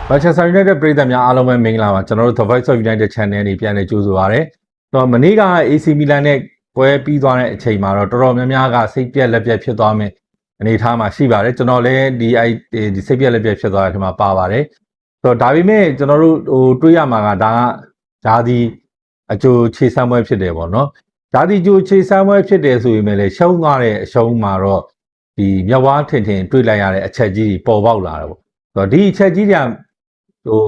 Manchester United ပြည်သက်များအားလုံးပဲမင်္ဂလာပါကျွန်တော်တို့ The Voice of United Channel နေပြန်လည်ကြိုဆိုပါရစေ။တော့မနေ့က AC Milan နဲ့ပွဲပြီးသွားတဲ့အချိန်မှာတော့တော်တော်များများကစိတ်ပြက်လက်ပြက်ဖြစ်သွားမယ်အနေထားမှာရှိပါတယ်ကျွန်တော်လည်းဒီစိတ်ပြက်လက်ပြက်ဖြစ်သွားတဲ့အချိန်မှာပါပါတယ်။ဆိုတော့ဒါပေမဲ့ကျွန်တော်တို့တွေးရမှာကဒါကဓာဒီအကျိုးခြေဆမ်းပွဲဖြစ်တယ်ပေါ့နော်။ဓာဒီကျိုးခြေဆမ်းပွဲဖြစ်တယ်ဆိုရင်လည်းရှုံးသွားတဲ့အရှုံးမှာတော့ဒီမြဝါထင်ထင်တွေးလိုက်ရတဲ့အချက်ကြီးပေါ်ပေါက်လာတယ်ပေါ့။ဆိုတော့ဒီအချက်ကြီးတွေက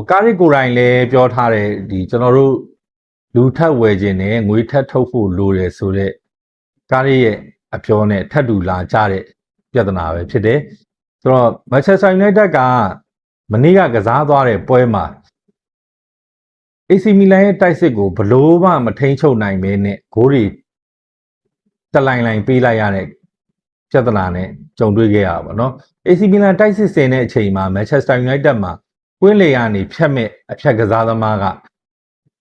ကားရီကိုယ်တိုင်လည်းပြောထားတယ်ဒီကျွန်တော်တို့လူထက်ဝယ်ခြင်းနဲ့ငွေထက်ထုတ်ဖို့လိုတယ်ဆိုတော့ကားရီရဲ့အပြောနဲ့ထပ်တူလာကြတဲ့ပြဿနာပဲဖြစ်တယ်ဆိုတော့ Manchester United ကမနေ့ကကစားသွားတဲ့ပွဲမှာ AC Milan ရဲ့တိုက်စစ်ကိုဘလို့မှမထိန်းချုပ်နိုင်မဲနဲ့ဂိုးတွေတလိုင်းပေးလိုက်ရတဲ့ပြဿနာနဲ့ကြုံတွေ့ခဲ့ရတာပေါ့နော် AC Milan တိုက်စစ်ဆင်တဲ့အချိန်မှာ Manchester United မှာကွင်းလေကနေဖြတ်မဲ့အဖြတ်ကစားသမားက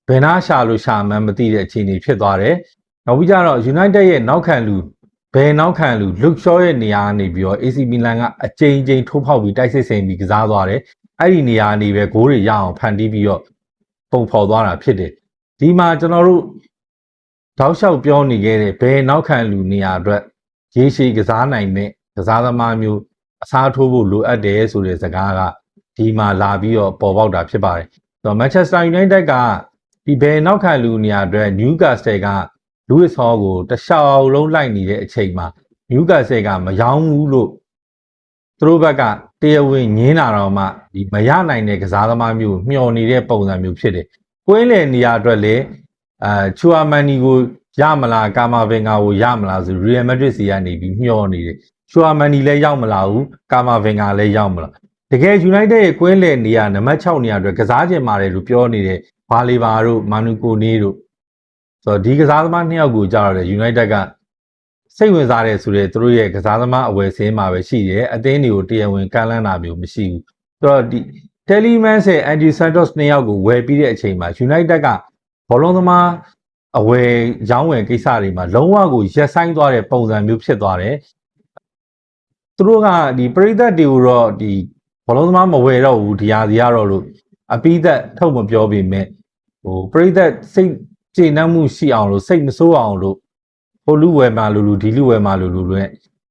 ဘယ်နာရှာလို့ရှာမှန်းမသိတဲ့အခြေအနေဖြစ်သွားတယ်။နောက်ပြီးကြတော့ United ရဲ့နောက်ခံလူဘယ်နောက်ခံလူ Luke Shaw ရဲ့နေရာကနေပြီးတော့ AC Milan ကအကြိမ်ထိုးဖောက်ပြီးတိုက်စစ်ဆင်ပြီးကစားသွားတယ်။အဲ့ဒီနေရာနေပဲဂိုးတွေရအောင်ဖန်တီးပြီးတော့ပုံဖော်သွားတာဖြစ်တယ်။ဒီမှာကျွန်တော်တို့တောက်လျှောက်ပြောနေခဲ့တဲ့ဘယ်နောက်ခံလူနေရာအတွက်ရေရှည်ကစားနိုင်မဲ့ကစားသမားမျိုးအစားထိုးဖို့လိုအပ်တယ်ဆိုတဲ့စကားကဒီမှာလာပြီးတော့ပေါ်ပေါက်တာဖြစ်ပါတယ်။ဆိုတော့ Manchester United ကဒီဘယ်နောက်ခံလူနေရာအတွက် Newcastle က Luis Hall ကိုတခြားလုံးလိုက်နေတဲ့အချိန်မှာ Newcastle ကမရောင်းဘူးလို့သူတို့ဘက်ကတရားဝင်ညင်းလာတော့မှဒီမရနိုင်တဲ့ကစားသမားမျိုးမျှော်နေတဲ့ပုံစံမျိုးဖြစ်တယ်။ကွင်းလေနေရာအတွက်လေChouamani ကိုရမလားကာမာဗင်ဂါကိုရမလားဆို Real Madrid စီကနေပြီးမျှော်နေတယ်။ Chouamani လည်းရောက်မလာဘူးကာမာဗင်ဂါလည်းရောက်မလာတကယ် United ရဲ့ကွင်းလေနေရာနံပါတ်6နေရာအတွက်ကစားချင်ပါတယ်လို့ပြောနေတဲ့ဘာလီဘာတို့မာနူကိုနီတို့ဆိုတော့ဒီကစားသမားနှစ်ယောက်ကိုကြားရတယ် United ကစိတ်ဝင်စားတယ်ဆိုတော့သူတို့ရဲ့ကစားသမားအဝယ်စင်းမှာပဲရှိတယ်အသင်းတွေကိုတရားဝင်ကမ်းလှမ်းတာမျိုးမရှိဘူးဆိုတော့ဒီ Telemans နဲ့ Andy Santos နှစ်ယောက်ကိုဝယ်ပြီးတဲ့အချိန်မှာ United ကဘောလုံးသမားအဝယ်ရောင်းဝယ်ကိစ္စတွေမှာလုံးဝကိုရက်ဆိုင်သွားတဲ့ပုံစံမျိုးဖြစ်သွားတယ်သူတို့ကဒီပရိသတ်တွေကိုတော့ဒီဘောလုံးသမားမဝယ်တော့ဘူးဒီဟာစီကတော့လို့အပိသက်ထုတ်မပြောပေမဲ့ပရိသတ်စိတ်ကျေနပ်မှုရှိအောင်လို့စိတ်မဆိုးအောင်လို့ဟိုလူဝယ်မှာလူဒီလူဝယ်မှာလူလွဲ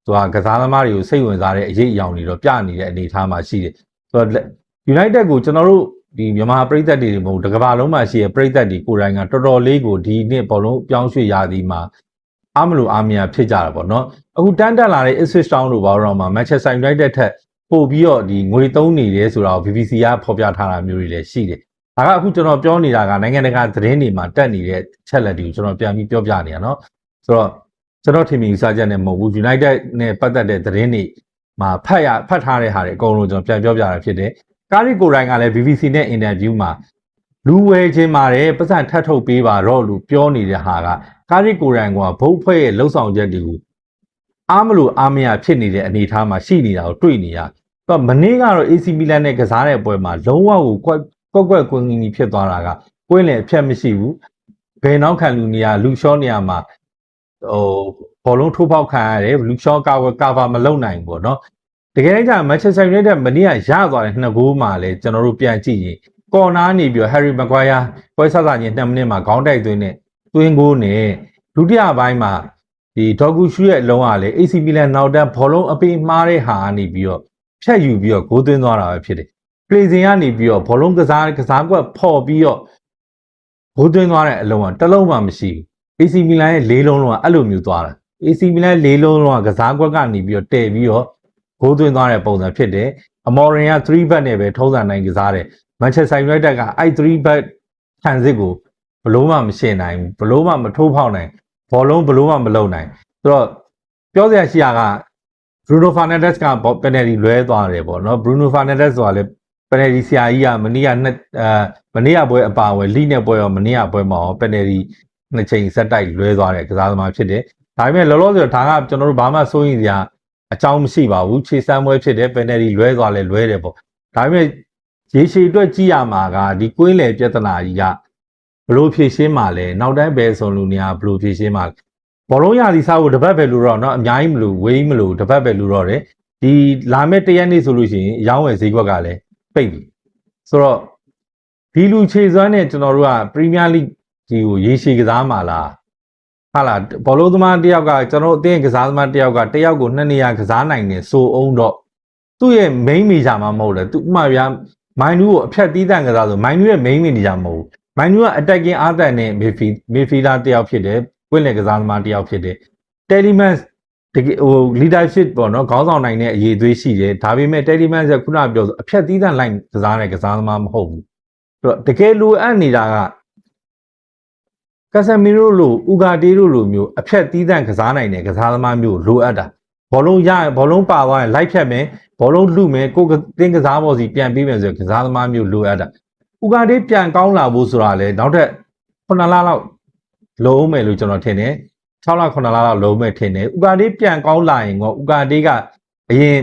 သူကကစားသမားတွေကိုစိတ်ဝင်စားတဲ့အရေးအယောင်တွေတော့ပြနေတဲ့အနေအထားမှာရှိတယ်ဆိုတော့ United ကိုကျွန်တော်တို့ဒီမြန်မာပရိသတ်တွေမဟုတ်တကဘာလုံးမှာရှိတဲ့ပရိသတ်တွေကိုယ်တိုင်ကတော်တော်လေးကိုဒီနှစ်ဘောလုံးပြောင်းရွှေ့ရသည်မှာအားမလို့အားမရဖြစ်ကြတာပေါ့နော်အခုတန်းတက်လာတဲ့ Ipswich Town တို့ဘာလို့တော့မှ Manchester United ထက်ပို့ပြီးတော့ဒီငွေသုံးနေတယ်ဆိုတော့ BBC ကဖော်ပြထားတာမျိုးတွေလည်းရှိတယ်။ဒါကအခုကျွန်တော်ပြောနေတာကနိုင်ငံတကာသတင်းတွေမှာတက်နေတဲ့ချက်လက်တွေကိုကျွန်တော်ပြန်ပြီးပြောပြနေတာเนาะ။ဆိုတော့ကျွန်တော်ထင်မြင်ယူဆချက်နဲ့မဟုတ်ဘူး United နဲ့ပတ်သက်တဲ့သတင်းတွေမှာဖတ်ထားတဲ့ဟာတွေအကုန်လုံးကျွန်တော်ပြန်ပြောပြတာဖြစ်တယ်။ကားရီကိုတိုင်းကလည်း BBC နဲ့အင်တာဗျူးမှာလူဝဲချင်းပါတယ်ပတ်စံထပ်ထုတ်ပေးပါတော့လို့ပြောနေတဲ့ဟာကကားရီကိုတိုင်းကဘုတ်ဖွဲ့ရဲ့လှုပ်ဆောင်ချက်တွေကိုအားမလို့အားမရဖြစ်နေတဲ့အနေအထားမှာရှိနေတာကိုတွေ့နေရတော့မနေ့ကတော့ AC Milan နဲ့ကစားတဲ့ပွဲမှာလုံးဝကိုကွက်ကွင်းကြီးဖြစ်သွားတာကကွင်းလည်းအဖြတ်မရှိဘူးဘယ်နောက်ခံလူနေရာလူရှောနေရာမှာဘောလုံးထိုးပေါက်ခံရတယ်လူရှောကာဗာမလုံနိုင်ဘူးပေါ့နော်တကယ်ကြ Manchester United မနေ့ကရသွားတဲ့2ဂိုးမှာလည်းကျွန်တော်တို့ပြန်ကြည့်ရင်ကော်နာနေပြီး Harry Maguire ပွဲဆက်စားခြင်း2မိနစ်မှာခေါင်းတိုက်သွင်းတဲ့သွင်းဂိုးနဲ့ဒုတိယပိုင်းမှာဒီဒေါဂူရှူရဲ့အလုံးကလေ AC Milan နောက်တန်းဘောလုံးအပေးမှားတဲ့ဟာကနေပြီးတော့ဖြတ်ယူပြီးတော့ဂိုးသွင်းသွားတာပဲဖြစ်တယ်။ play စဉ်ကနေပြီးတော့ဘောလုံးကစားကွက်ဖော်ပြီးတော့ဂိုးသွင်းသွားတဲ့အလုံးကတစ်လုံးမှမရှိဘူး။ AC Milan ရဲ့၄လုံးလုံးကအဲ့လိုမျိုးသွားတာ။ AC Milan ၄လုံးလုံးကစားကွက်ကနေပြီးတော့တည်ပြီးတော့ဂိုးသွင်းသွားတဲ့ပုံစံဖြစ်တယ်။ Amorim က3 back နဲ့ပဲထုံးစံနိုင်ကစားတယ်။ Manchester United ကအဲ့3 back ခံစစ်ကိုဘလို့မှမရှင်းနိုင်ဘူးဘလို့မှမထိုးဖောက်နိုင်ဘောလုံးဘလို့မှမလုံနိုင်ဆိုတော့ပြောစရာရှိတာက Bruno Fernandes က penalty လွဲသွားတယ်ပေါ့နော် Bruno Fernandes ဆိုတာလေ penalty ဆရာကြီးကမနေ့ကပွဲအပါအဝင်လိနဲ့ပွဲရောမနေ့ကပွဲမှာရော penalty နှစ်ချိန်ဆက်တိုက်လွဲသွားတယ်ကစားသမားဖြစ်တယ်ဒါပေမဲ့လောလောဆယ်ဒါကကျွန်တော်တို့ဘာမှစိုးရင်စရာအကြောင်းမရှိပါဘူးခြေစမ်းပွဲဖြစ်တယ် penalty လွဲသွားလဲလွဲတယ်ပေါ့ဒါပေမဲ့ရေရှည်အတွက်ကြည့်ရမှာကဒီကွင်းလေပြဿနာကြီးကဘလို့ဖြည့်ရှင်းမှာလဲနောက်တိုင်းပဲဆိုလို့နေရာဘလို့ဖြည့်ရှင်းမှာဘောလုံးရသည်စားဖို့တပတ်ပဲလူတော့เนาะအများကြီးမလို့ဝေးမလို့တပတ်ပဲလူတော့တယ်ဒီလာမဲ့တရက်နေ့ဆိုလို့ရှိရင်အယောင်းဝယ်ဈေးကွက်ကလည်းပိတ်ပြီ ဆိုတော့ဒီလူခြေစွမ်းနဲ့ကျွန်တော်တို့က Premier League ကြီးကိုရေရှည်ကစားမှာလားဟာလားဘောလုံးသမားတယောက်ကကျွန်တော်အသင်းကစားသမားတယောက်ကတယောက်ကို2နေရာကစားနိုင်တယ်ဆိုအောင်တော့သူ့ရဲ့ main major မှာမဟုတ်လေသူဥမာဗျာမိုင်းနူးကိုအဖြတ်တီးတန့်ကစားဆိုမိုင်းနူးရဲ့ main major မဟုတ်ဘူးမိုင်းနူးက attacking အားတန်တဲ့ midfielder တယောက်ဖြစ်တယ်ပွင့်လည်ကစားသမားတယောက်ဖြစ်တယ် Telemans တကယ်ဟို leadership ပေါ့နော်ခေါင်းဆောင်နိုင်တဲ့အရေးအသွေးရှိတယ်ဒါပေမဲ့ Telemans ကခုနပြောဆိုအဖြတ်တီးတန့်လိုက်ကစားတဲ့ကစားသမားမဟုတ်ဘူးဆိုတော့တကယ်လိုအပ်နေတာကကာဆာမီရိုလိုဥဂါတေးလိုမျိုးအဖြတ်တီးတန့်ကစားနိုင်တဲ့ကစားသမားမျိုးလိုအပ်တာဘောလုံးရဘောလုံးပါသွားရင်လိုက်ဖြတ်မယ်ဘောလုံးလူမယ်ကိုတင်းကစားပေါ်စီပြန်ပြီးမယ်ဆိုရင်ကစားသမားမျိုးလိုအပ်တာဥဂါတေးပြန်ကောင်းလာဖို့ဆိုတာလေနောက်ထပ်9လလောက်လုံးမယ်လို့ကျွန်တော်ထင်တယ်6လ9လလောက်လုံးမယ်ထင်တယ်ဥဂါတေးပြန်ကောင်းလာရင်ကောဥဂါတေးကအရင်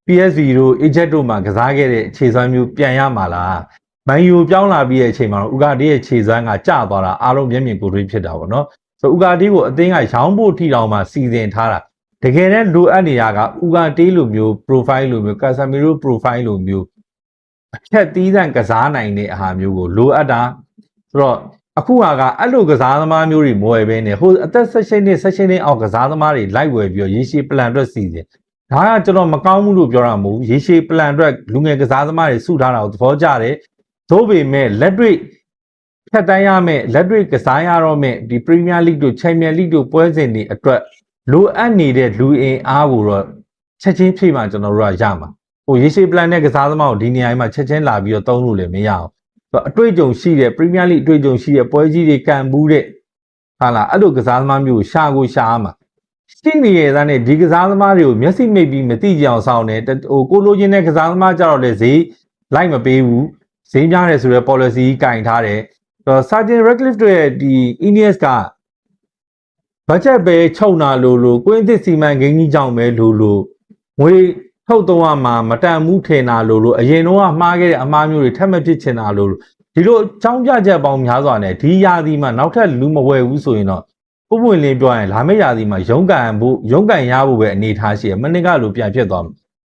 PSV တို့ Egypt တို့မှာကစားခဲ့တဲ့ခြေစွမ်းမျိုးပြန်ရမှာလားမန်ယူပြောင်းလာပြီးတဲ့အချိန်မှာတော့ဥဂါတေးရဲ့ခြေစွမ်းကကျသွားတာအားလုံးမျက်မြင်ကိုယ်တွေ့ဖြစ်တာပေါ့နော်ဆိုဥဂါတေးကိုအသင်းကရောင်းဖို့ထီတောင်မှစီစဉ်ထားတာတကယ်တမ်းလိုအပ်နေတာကဥဂါတေးလိုမျိုး profile လိုမျိုးကာဆာမီရို profile လိုမျိုးအဖြတ်သီးသန့်ကစားနိုင်တဲ့အားမျိုးကိုလိုအပ်တာဆိုတော့အခုကအဲ့လိုကစားသမားမျိုးတွေမဝယ်ဘဲနဲ့ဟိုအသက်16နှစ်အောက်ကစားသမားတွေလိုက်ဝယ်ပြီးရေရှည် plan အတွက်စီစဉ်ဒါကကျွန်တော်မကောင်းဘူးလို့ပြောတာမဟုတ်ဘူးရေရှည် plan အတွက်လူငယ်ကစားသမားတွေစုထားတာကိုသဘောကျတယ်သို့ပေမဲ့လက်တွေ့ဖြတ်တန်းရမယ်လက်တွေ့ကစားရတော့မယ်ဒီ Premier League တို့ Champion League တို့ပွဲစဉ်တွေအတွက်လိုအပ်နေတဲ့လူအင်အားကိုတော့ချက်ချင်းဖြည့်မှကျွန်တော်တို့ကရမှာဟိုရေရှည် plan နဲ့ကစားသမားကိုဒီနေရာမှာချက်ချင်းလာပြီးတော့သုံးလို့လည်းမရအောင်အတွေ့အကြုံရှိတဲ့ Premier League အတွေ့အကြုံရှိတဲ့ပွဲကြီးတွေကန်ဘူးတဲ့ဟာလားအဲ့လိုကစားသမားမျိုးကိုရှာမှာရှင်းနေရတဲ့နဲ့ဒီကစားသမားတွေကိုမျက်စိမိတ်ပြီးမသိကြအောင်စောင်းတယ်ဟိုကိုလိုချင်တဲ့ကစားသမားကြတော့လေဈေးလိုက်မပေးဘူးဈေးများတယ်ဆိုတော့ policy ကင်ထားတယ်Sergeant Ratcliffe တို့ရဲ့ဒီ Ineos က budget ပဲချုပ်နာလို့ကွင်းသစ်စီမံကိန်းကြီးကြောင့်ပဲလို့ငွေထုတ်တော့မှာမတန်မှုထင်တာလို့အရင်တော့မှားခဲ့တဲ့အမှားမျိုးတွေထပ်မဖြစ်ချင်တာလို့ဒီလိုအကြောင်းပြချက်ပေါင်းများစွာနဲ့ဒီယာဒီမှာနောက်ထပ်လူမဝယ်ဘူးဆိုရင်တော့ပုံပွင့်လင်းပြောရင်လာမယ့်ယာဒီမှာရုံးကန်ရဖို့ပဲအနေထားရှိရမနစ်ကလိုပြန်ဖြစ်သွားမှာ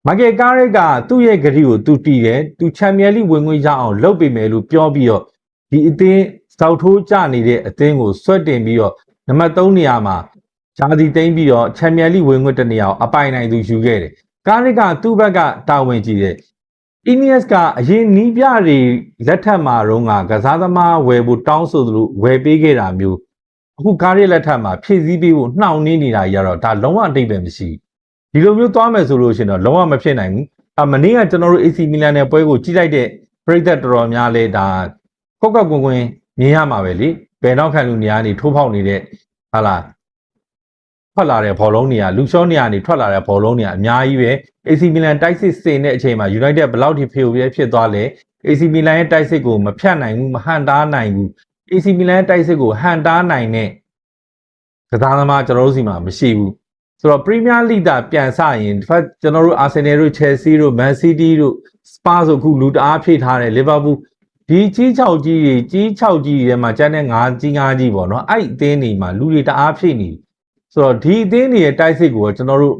မာကယ်ကားရက်ကသူ့ရဲ့ဂရီကိုသူတီးတယ်သူချန်ပီယံလိဝင်ခွင့်ရအောင်လုပ်ပေးမယ်လို့ပြောပြီးတော့ဒီအသင်းစောက်ထိုးကျနေတဲ့အသင်းကိုဆွတ်တင်ပြီးတော့နံပါတ်3နေရာမှာဂျာဒီသိမ်းပြီးတော့ချန်ပီယံလိဝင်ခွင့်တနေရာကိုအပိုင်နိုင်သူယူခဲ့တယ်ကားရက်ကသူ့ဘက်ကတာဝန်ကြည့်တယ်Ineos ကအရင်နီးပြတွေလက်ထက်မှာတော့ကစားသမားဝယ်ဖို့တောင်းဆိုသလိုဝယ်ပေးခဲ့တာမျိုးအခုကားရက်လက်ထက်မှာဖြည့်ဆည်းပေးဖို့နှောင့်နှေးနေတာကြီးကတော့ဒါလုံးဝအတိတ်ပဲမရှိဒီလိုမျိုးသွားမယ်ဆိုလို့ရှိရင်တော့လုံးဝမဖြစ်နိုင်ဘူးမနေ့ကကျွန်တော်တို့ AC Milan နဲ့ပွဲကိုကြည့်လိုက်တဲ့ပရိသတ်တော်တော်များလဲဒါကော့ကွင်မြင်ရမှာပဲလေဘယ်တော့ခံလူနေရာနေထိုးဖောက်နေတဲ့ဟာလားထွက်လာတဲ့ဘောလုံးတွေကလူရှော့နေရာနေထွက်လာတဲ့ဘောလုံးတွေကအများကြီးပဲ AC Milan တိုက်စစ်စင်တဲ့အချိန်မှာ United ဘယ်လောက်ထိဖေယိုဖြစ်သွားလဲ AC Milan ရဲ့တိုက်စစ်ကိုမဖြတ်နိုင်ဘူးမဟန်တားနိုင်ဘူး AC Milan ရဲ့တိုက်စစ်ကိုဟန်တားနိုင်တဲ့ကစားသမားကျွန်တော်တို့စီမှာမရှိဘူးဆိုတော့ Premier League တာပြန်ဆရင်ဒီဘက်ကျွန်တော်တို့ Arsenal တို့ Chelsea တို့ Man City တို့ Spurs တို့ခုလူတအားဖြည့်ထားတယ် Liverpool ဒီကြီး6ကြီးတွေမှာကျန်တဲ့5ကြီးပေါ့နော်အဲ့အသင်းတွေမှာလူတွေတအားဖြည့်နေဆိုတော့ဒီအသင်းတွေရဲ့တိုက်စစ်ကိုကျွန်တော်တို့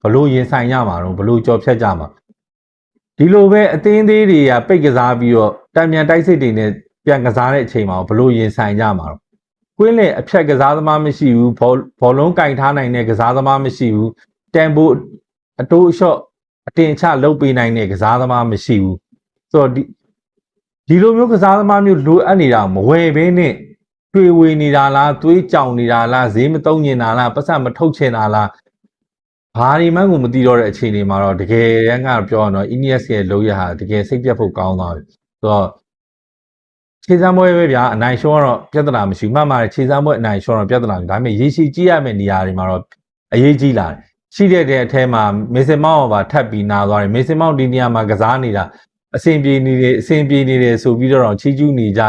ဘလို့ရင်ဆိုင်ရမှာတော့ဘလို့ကြော်ဖြတ်ကြမှာဒီလိုပဲအသင်းသေးတွေကပိတ်ကစားပြီးတော့တံမြန်တိုက်စစ်တွေနဲ့ပြန်ကစားတဲ့အချိန်မှာဘလို့ရင်ဆိုင်ကြမှာတော့ကွင်းလေအဖြတ်ကစားသမားမရှိဘူးဘောလုံးကင်ထားနိုင်တဲ့ကစားသမားမရှိဘူးတန်ဖိုးအတိုးအလျှော့အတင်ချလုပ်ပေးနိုင်တဲ့ကစားသမားမရှိဘူးဆိုတော့ဒီလိုမျိုးကစားသမားမျိုးလိုအပ်နေတာမဝယ်ဘဲနဲ့တွေ့ဝေနေတာလားသွေးကြောင်နေတာလားဈေးမတုံးနေတာလားပတ်စံမထုတ်ချင်တာလားဘာဒီမှန်းကိုမသိတော့တဲ့အခြေအနေမှာတော့တကယ်တမ်းကပြောရတော့ Ineos ရဲ့လုပ်ရဟာတကယ်စိတ်ပြတ်ဖို့ကောင်းသွားပြီဆိုတော့ခြေစမ်းပွဲပဲဗျာအနိုင်ရှုံးတော့ပြဿနာမရှိမှမှာခြေစမ်းပွဲအနိုင်ရှုံးတော့ပြဿနာမရှိဒါပေမဲ့ရေရှည်ကြည့်ရမယ့်နေရာတွေမှာတော့အရေးကြီးလာတယ်ရှိတဲ့အထဲမှာမေဆင်မောင်းပါထပ်ပြီးနာသွားတယ်မေဆင်မောင်းဒီနေရာမှာကစားနေတာအဆင်ပြေနေတယ်ဆိုပြီးတော့ချီးကျူးနေကြ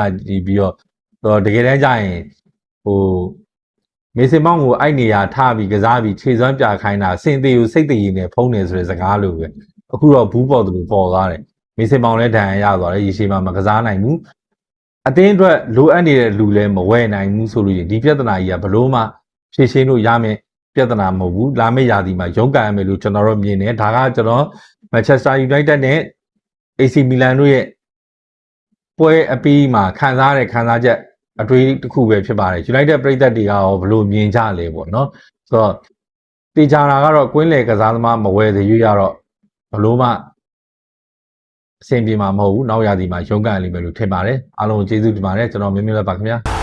ပြီးတော့တကယ်တမ်းကျရင်ဟိုမေဆင်မောင်းကိုအဲ့နေရာထားပြီးကစားပြီးခြေစွမ်းပြခိုင်းတာစင်သေးကိုစိတ်တည်ရည်နဲ့ဖုံးနေဆိုတဲ့စကားလိုပဲအခုတော့ဘူးပေါ်သူပေါ်သွားတယ်မေဆင်မောင်းလည်းဒဏ်ရာရသွားတယ်ရေရှည်မှာမကစားနိုင်ဘူးအသင်းအတွက်လိုအပ်နေတဲ့လူလည်းမဝယ်နိုင်ဘူးဆိုလို့ဒီပြဿနာကြီးကဘလို့မှဖြေရှင်းလို့ရမယ်ပြဿနာမဟုတ်ဘူးလာမယ့်ရာသီမှာရုန်းကန်ရမယ်လို့ကျွန်တော်တို့မြင်တယ်ဒါကကျွန်တော် Manchester United နဲ့ AC Milan တို့ရဲ့ ပွဲအပြီးမှာခံစားရတဲ့ခံစားချက်အတွေးတစ်ခုပဲဖြစ်ပါတယ် United ပရိသတ်တွေကရောဘယ်လိုမြင်ကြလဲပေါ့နော်ဆိုတော့တေချာတာကတော့ကွင်းလေကစားသမားမဝယ်သေးရွေးရတော့ဘလို့မှအဆင်ပြေမှာမဟုတ်ဘူးနောက်ရာသီမှာရုန်းကန်လိမ့်မယ်လို့ထင်ပါတယ်အားလုံးကျေးဇူးတင်ပါတယ်ကျွန်တော်မင်းမင်းလက်ပါခင်ဗျာ